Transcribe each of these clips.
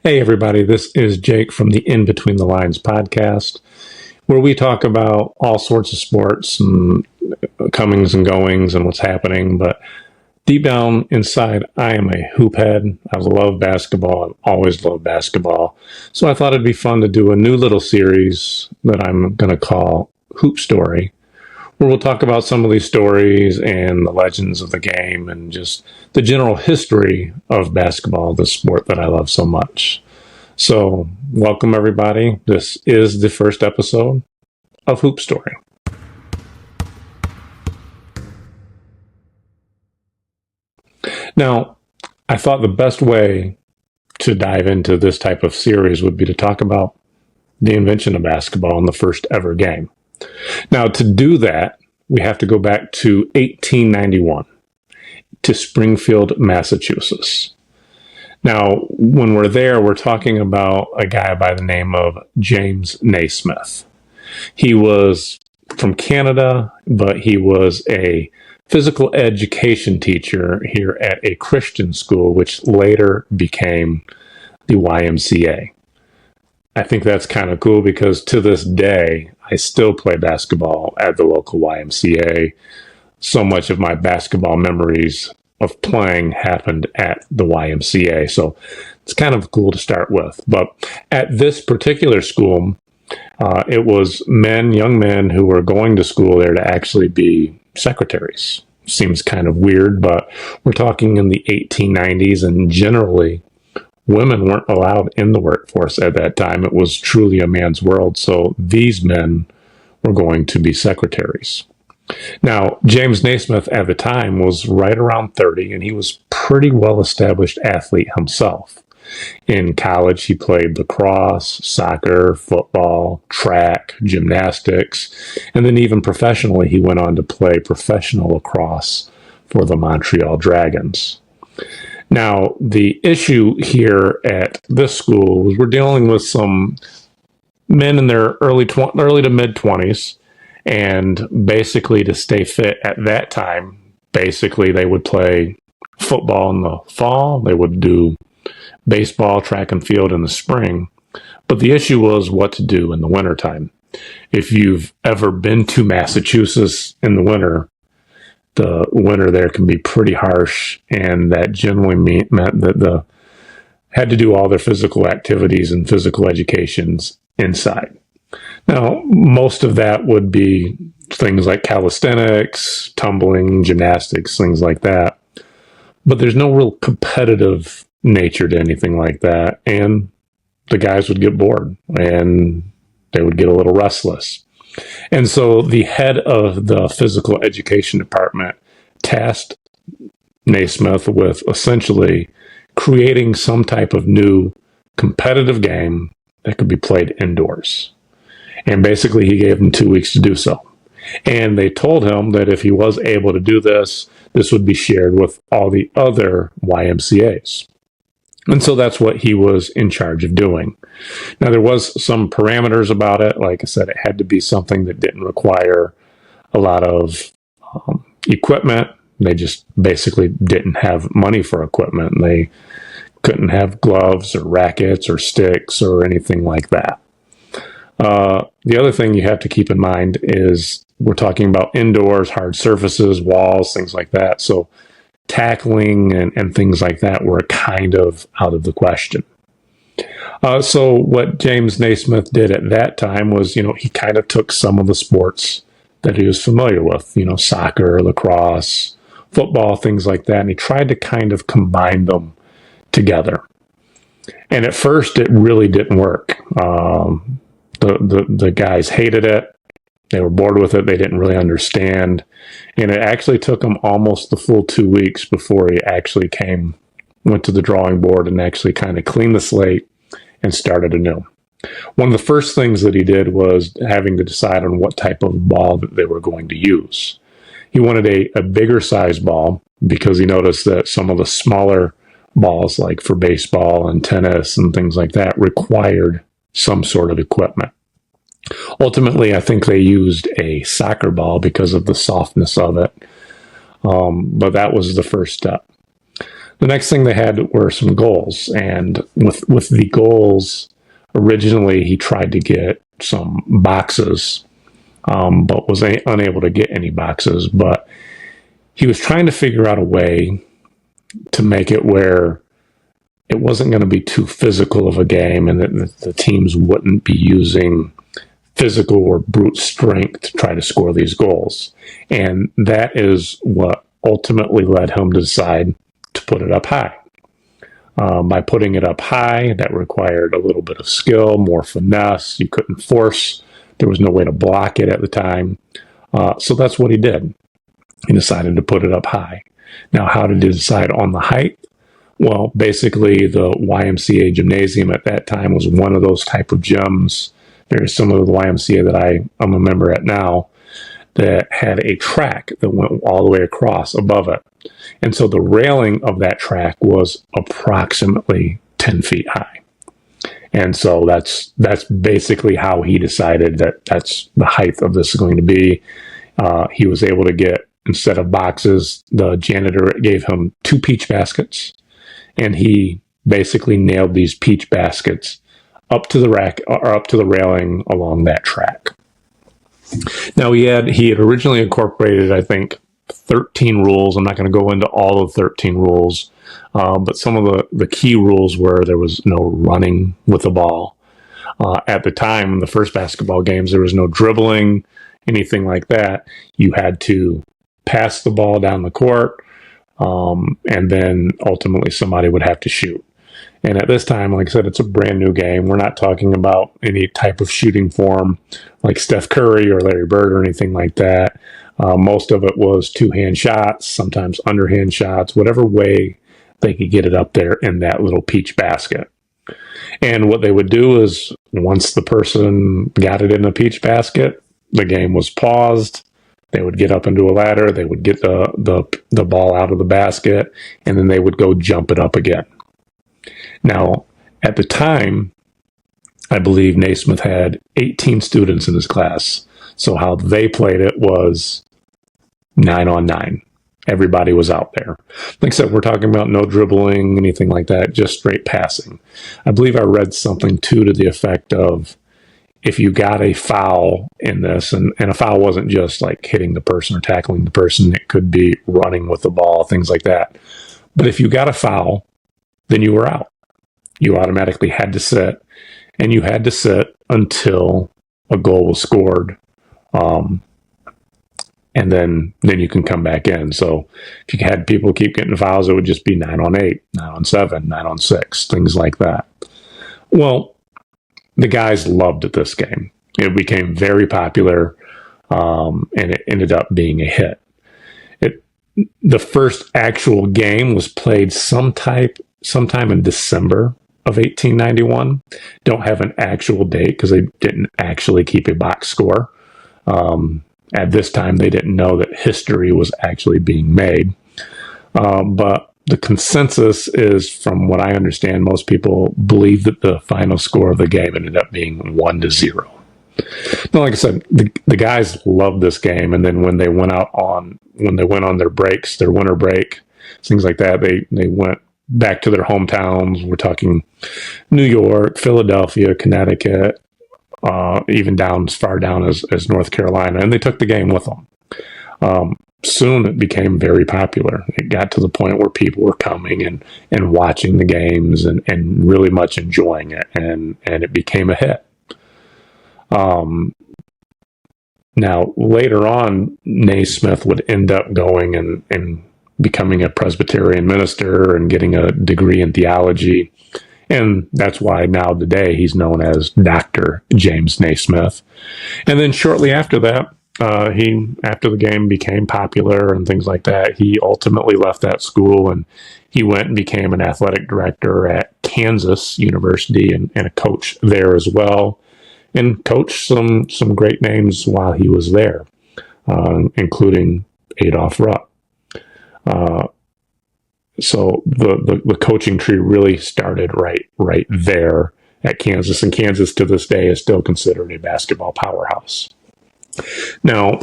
Hey, everybody, this is Jake from the In Between the Lines podcast, where we talk about all sorts of sports and comings and goings and what's happening. But deep down inside, I am a hoop head. I love basketball. I've always loved basketball. So I thought it'd be fun to do a new little series that I'm going to call Hoop Story, where we'll talk about some of these stories and the legends of the game and just the general history of basketball, the sport that I love so much. So, welcome everybody. This is the first episode of Hoop Story. Now, I thought the best way to dive into this type of series would be to talk about the invention of basketball and the first ever game. Now, to do that, we have to go back to 1891 to Springfield, Massachusetts. Now, when we're there, we're talking about a guy by the name of James Naismith. He was from Canada, but he was a physical education teacher here at a Christian school, which later became the YMCA. I think that's kind of cool because to this day, I still play basketball at the local YMCA. So much of my basketball memories of playing happened at the YMCA. So it's kind of cool to start with. But at this particular school, it was young men who were going to school there to actually be secretaries. Seems kind of weird, but we're talking in the 1890s, and generally women weren't allowed in the workforce at that time. It was truly a man's world. So these men were going to be secretaries. Now, James Naismith at the time was right around 30, and he was pretty well-established athlete himself. In college, he played lacrosse, soccer, football, track, gymnastics, and then even professionally, he went on to play professional lacrosse for the Montreal Dragons. Now, the issue here at this school was we're dealing with some men in their early to mid-20s, and basically to stay fit at that time, basically they would play football in the fall, they would do baseball, track and field in the spring, but the issue was what to do in the wintertime. If you've ever been to Massachusetts in the winter there can be pretty harsh, and that generally meant that had to do all their physical activities and physical educations inside. Now, most of that would be things like calisthenics, tumbling, gymnastics, things like that. But there's no real competitive nature to anything like that, and the guys would get bored, and they would get a little restless. And so the head of the physical education department tasked Naismith with essentially creating some type of new competitive game that could be played indoors. And basically he gave him 2 weeks to do so. And they told him that if he was able to do this, this would be shared with all the other YMCAs. And so that's what he was in charge of doing. Now, there was some parameters about it. Like I said, it had to be something that didn't require a lot of equipment. They just basically didn't have money for equipment. They couldn't have gloves or rackets or sticks or anything like that. The other thing you have to keep in mind is we're talking about indoors, hard surfaces, walls, things like that. So tackling and things like that were kind of out of the question. So what James Naismith did at that time was, he kind of took some of the sports that he was familiar with, soccer, lacrosse, football, things like that, and he tried to kind of combine them together. And at first, it really didn't work. The guys hated it. They were bored with it. They didn't really understand. And it actually took him almost the full 2 weeks before he actually went to the drawing board and actually kind of cleaned the slate and started anew. One of the first things that he did was having to decide on what type of ball that they were going to use. He wanted a bigger size ball because he noticed that some of the smaller balls, like for baseball and tennis and things like that, required some sort of equipment. Ultimately, I think they used a soccer ball because of the softness of it. But that was the first step. The next thing they had were some goals, and with the goals, originally he tried to get some boxes, but was unable to get any boxes. But he was trying to figure out a way to make it where it wasn't going to be too physical of a game, and that the teams wouldn't be using physical or brute strength to try to score these goals. And that is what ultimately led him to decide to put it up high. By putting it up high, that required a little bit of skill, more finesse. You couldn't force. There was no way to block it at the time. So that's what he did. He decided to put it up high. Now, how did he decide on the height? Well, basically, the YMCA gymnasium at that time was one of those type of gyms, very similar to the YMCA that I'm a member at now, that had a track that went all the way across above it. And so the railing of that track was approximately 10 feet high. And so that's basically how he decided that that's the height of this is going to be. He was able to get, instead of boxes, the janitor gave him 2 peach baskets, and he basically nailed these peach baskets up to the rack or up to the railing along that track. Now he had originally incorporated, I think, 13 rules. I'm not going to go into all of 13 rules, but some of the key rules were there was no running with the ball. At the time, in the first basketball games, there was no dribbling, anything like that. You had to pass the ball down the court, and then ultimately somebody would have to shoot. And at this time, like I said, it's a brand new game. We're not talking about any type of shooting form like Steph Curry or Larry Bird or anything like that. Most of it was two-hand shots, sometimes underhand shots, whatever way they could get it up there in that little peach basket. And what they would do is once the person got it in the peach basket, the game was paused. They would get up into a ladder. They would get the ball out of the basket, and then they would go jump it up again. Now, at the time, I believe Naismith had 18 students in his class. So how they played it was 9-on-9. Everybody was out there. Like I said, we're talking about no dribbling, anything like that, just straight passing. I believe I read something, too, to the effect of if you got a foul in this, and a foul wasn't just like hitting the person or tackling the person, it could be running with the ball, things like that. But if you got a foul, then you were out. You automatically had to sit, and you had to sit until a goal was scored, and then you can come back in. So if you had people keep getting fouls, it would just be 9-on-8, 9-on-7, 9-on-6, things like that. Well, the guys loved this game. It became very popular, and it ended up being a hit. The first actual game was played sometime in December of 1891. Don't have an actual date because they didn't actually keep a box score. At this time, they didn't know that history was actually being made. But the consensus is, from what I understand, most people believe that the final score of the game ended up being 1-0. Now, like I said, the guys loved this game, and then when they went on their breaks, their winter break, things like that, they went back to their hometowns. We're talking New York, Philadelphia, Connecticut, even as far down as North Carolina, and they took the game with them. Soon it became very popular. It got to the point where people were coming and watching the games and really much enjoying it, and it became a hit. Now, later on, Naismith would end up going and becoming a Presbyterian minister and getting a degree in theology. And that's why now today he's known as Dr. James Naismith. And then shortly after that, after the game became popular and things like that, he ultimately left that school and he went and became an athletic director at Kansas University and a coach there as well, and coached some great names while he was there, including Adolph Rupp. So the coaching tree really started right there at Kansas, and Kansas to this day is still considered a basketball powerhouse. Now,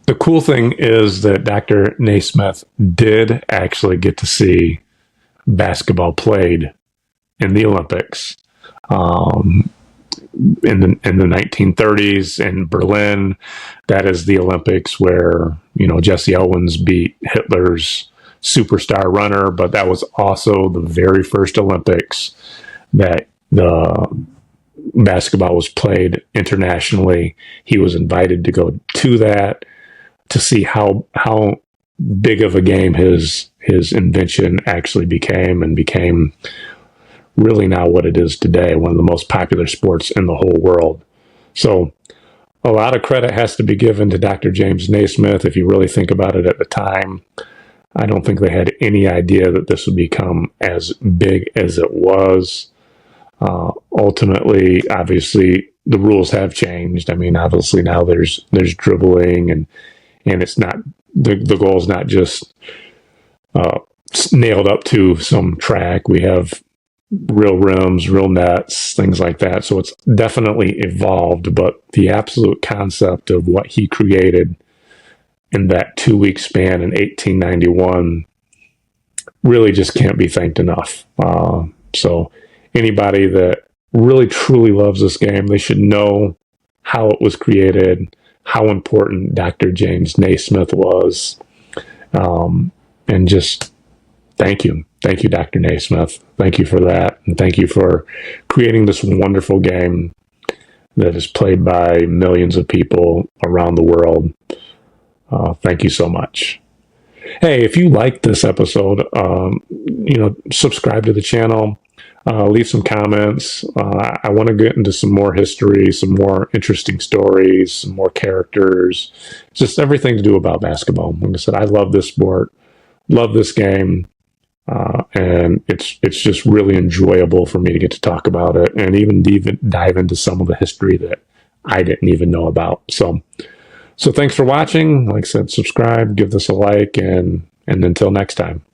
the cool thing is that Dr. Naismith did actually get to see basketball played in the Olympics. In the 1930s in Berlin, that is the Olympics where, you know, Jesse Owens beat Hitler's superstar runner, but that was also the very first Olympics that the basketball was played internationally. He was invited to go to that to see how big of a game his invention actually became, and became really now what it is today, one of the most popular sports in the whole world. So a lot of credit has to be given to Dr. James Naismith. If you really think about it, at the time, I don't think they had any idea that this would become as big as it was. Ultimately, obviously, the rules have changed. I mean, obviously now there's dribbling, and it's not, the goal is not just nailed up to some track. We have real rims, real nets, things like that. So it's definitely evolved, but the absolute concept of what he created in that 2-week span in 1891 really just can't be thanked enough. So anybody that really truly loves this game, they should know how it was created, how important Dr. James Naismith was, and just thank you. Thank you, Dr. Naismith. Thank you for that. And thank you for creating this wonderful game that is played by millions of people around the world. Thank you so much. Hey, if you liked this episode, subscribe to the channel, leave some comments. I want to get into some more history, some more interesting stories, some more characters, just everything to do about basketball. Like I said, I love this sport, love this game. And it's just really enjoyable for me to get to talk about it, and even dive into some of the history that I didn't even know about. So thanks for watching. Like I said, subscribe, give this a like, and until next time.